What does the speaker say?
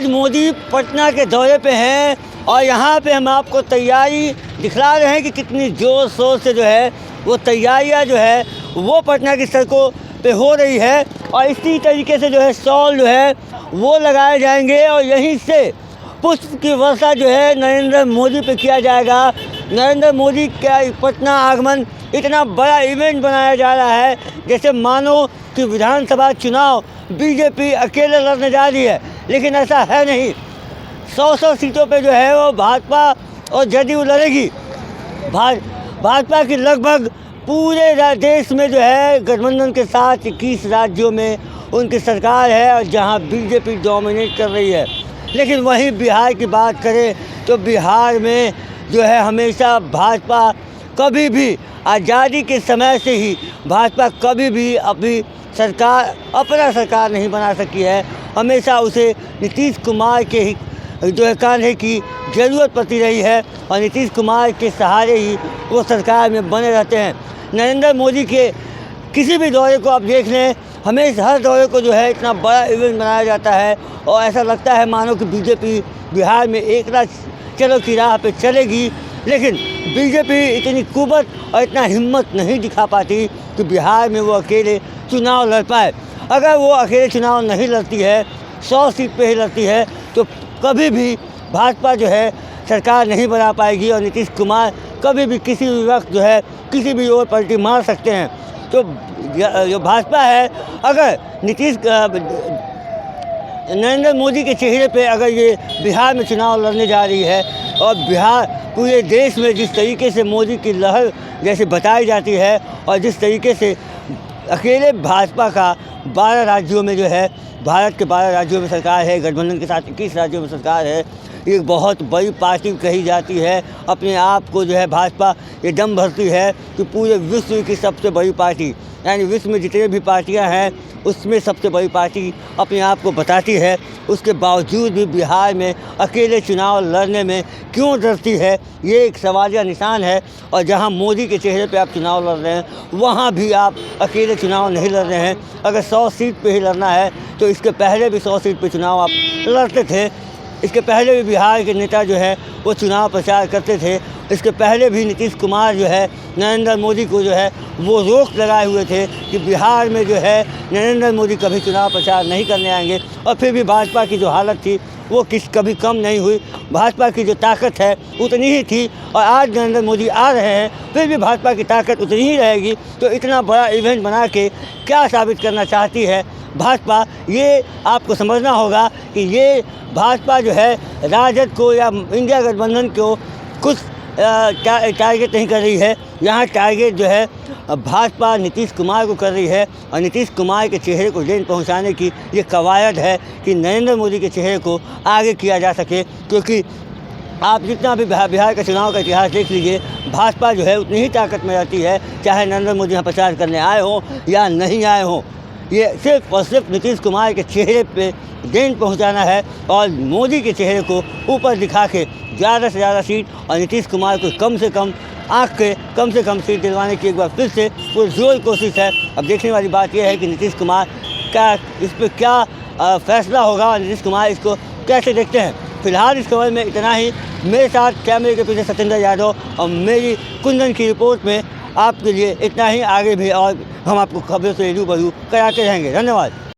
आज मोदी पटना के दौरे पे हैं और यहाँ पे हम आपको तैयारी दिखला रहे हैं कि कितनी ज़ोर शोर से जो है वो तैयारियाँ जो है वो पटना की सड़कों पे हो रही है। और इसी तरीके से जो है स्टॉल जो है वो लगाए जाएंगे और यहीं से पुष्प की वर्षा जो है नरेंद्र मोदी पे किया जाएगा। नरेंद्र मोदी का पटना आगमन इतना बड़ा इवेंट बनाया जा रहा है जैसे मानो कि विधानसभा चुनाव बीजेपी अकेले लड़ने जा रही है, लेकिन ऐसा है नहीं। 100 सीटों पे जो है वो भाजपा और जदयू लड़ेगी। भाजपा की लगभग पूरे देश में जो है गठबंधन के साथ 21 राज्यों में उनकी सरकार है और जहां बीजेपी डोमिनेट कर रही है। लेकिन वहीं बिहार की बात करें तो बिहार में जो है हमेशा भाजपा कभी भी आज़ादी के समय से ही भाजपा कभी भी अपना सरकार नहीं बना सकी है। हमेशा उसे नीतीश कुमार के ही जो है कांधे की ज़रूरत पड़ती रही है और नीतीश कुमार के सहारे ही वो सरकार में बने रहते हैं। नरेंद्र मोदी के किसी भी दौरे को आप देख लें, हमेशा हर दौरे को जो है इतना बड़ा इवेंट बनाया जाता है और ऐसा लगता है मानो कि बीजेपी बिहार में एकता चलो की राह पे चलेगी। लेकिन बीजेपी इतनी कुवत और इतना हिम्मत नहीं दिखा पाती कि बिहार में वो अकेले चुनाव लड़ पाए। अगर वो अकेले चुनाव नहीं लड़ती है, 100 सीट पे ही लड़ती है, तो कभी भी भाजपा जो है सरकार नहीं बना पाएगी और नीतीश कुमार कभी भी किसी भी वक्त जो है किसी भी ओर पलटी मार सकते हैं। तो जो भाजपा है, अगर नरेंद्र मोदी के चेहरे पे अगर ये बिहार में चुनाव लड़ने जा रही है और बिहार पूरे देश में जिस तरीके से मोदी की लहर जैसे बताई जाती है और जिस तरीके से अकेले भाजपा का 12 राज्यों में जो है भारत के 12 राज्यों में सरकार है, गठबंधन के साथ 21 राज्यों में सरकार है, एक बहुत बड़ी पार्टी कही जाती है। अपने आप को जो है भाजपा ये दम भरती है कि पूरे विश्व की सबसे बड़ी पार्टी, यानी विश्व में जितने भी पार्टियां हैं उसमें सबसे बड़ी पार्टी अपने आप को बताती है। उसके बावजूद भी बिहार में अकेले चुनाव लड़ने में क्यों डरती है, ये एक सवालिया निशान है। और जहां मोदी के चेहरे पे आप चुनाव लड़ रहे हैं वहां भी आप अकेले चुनाव नहीं लड़ रहे हैं। अगर 100 सीट पे ही लड़ना है तो इसके पहले भी 100 सीट पे चुनाव आप लड़ते थे। इसके पहले भी बिहार के नेता जो है वो चुनाव प्रचार करते थे। इसके पहले भी नीतीश कुमार जो है नरेंद्र मोदी को जो है वो रोक लगाए हुए थे कि बिहार में जो है नरेंद्र मोदी कभी चुनाव प्रचार नहीं करने आएंगे। और फिर भी भाजपा की जो हालत थी वो कभी कम नहीं हुई। भाजपा की जो ताकत है उतनी ही थी और आज नरेंद्र मोदी आ रहे हैं फिर भी भाजपा की ताकत उतनी ही रहेगी। तो इतना बड़ा इवेंट बना के क्या साबित करना चाहती है भाजपा, ये आपको समझना होगा कि ये भाजपा जो है राजद को या इंडिया गठबंधन को कुछ टारगेट नहीं कर रही है। यहाँ टारगेट जो है भाजपा नीतीश कुमार को कर रही है और नीतीश कुमार के चेहरे को जेल पहुँचाने की ये कवायद है कि नरेंद्र मोदी के चेहरे को आगे किया जा सके। क्योंकि आप जितना भी बिहार का चुनाव का इतिहास देख लीजिए, भाजपा जो है उतनी ही ताकत में रहती है, चाहे नरेंद्र मोदी यहाँ प्रचार करने आए हों या नहीं आए हों। ये सिर्फ और सिर्फ नीतीश कुमार के चेहरे पे गेंद पहुंचाना है और मोदी के चेहरे को ऊपर दिखा के ज़्यादा से ज़्यादा सीट और नीतीश कुमार को कम से कम सीट दिलवाने की एक बार फिर से पुरजोर कोशिश है। अब देखने वाली बात यह है कि नीतीश कुमार का इस पर क्या फैसला होगा और नीतीश कुमार इसको कैसे देखते हैं। फिलहाल इस खबर में इतना ही। मेरे साथ कैमरे के पीछे सत्येंद्र यादव और मेरी कुंदन की रिपोर्ट में आपके लिए इतना ही। आगे भी और हम आपको खबरों से रूबरू कराते रहेंगे। धन्यवाद।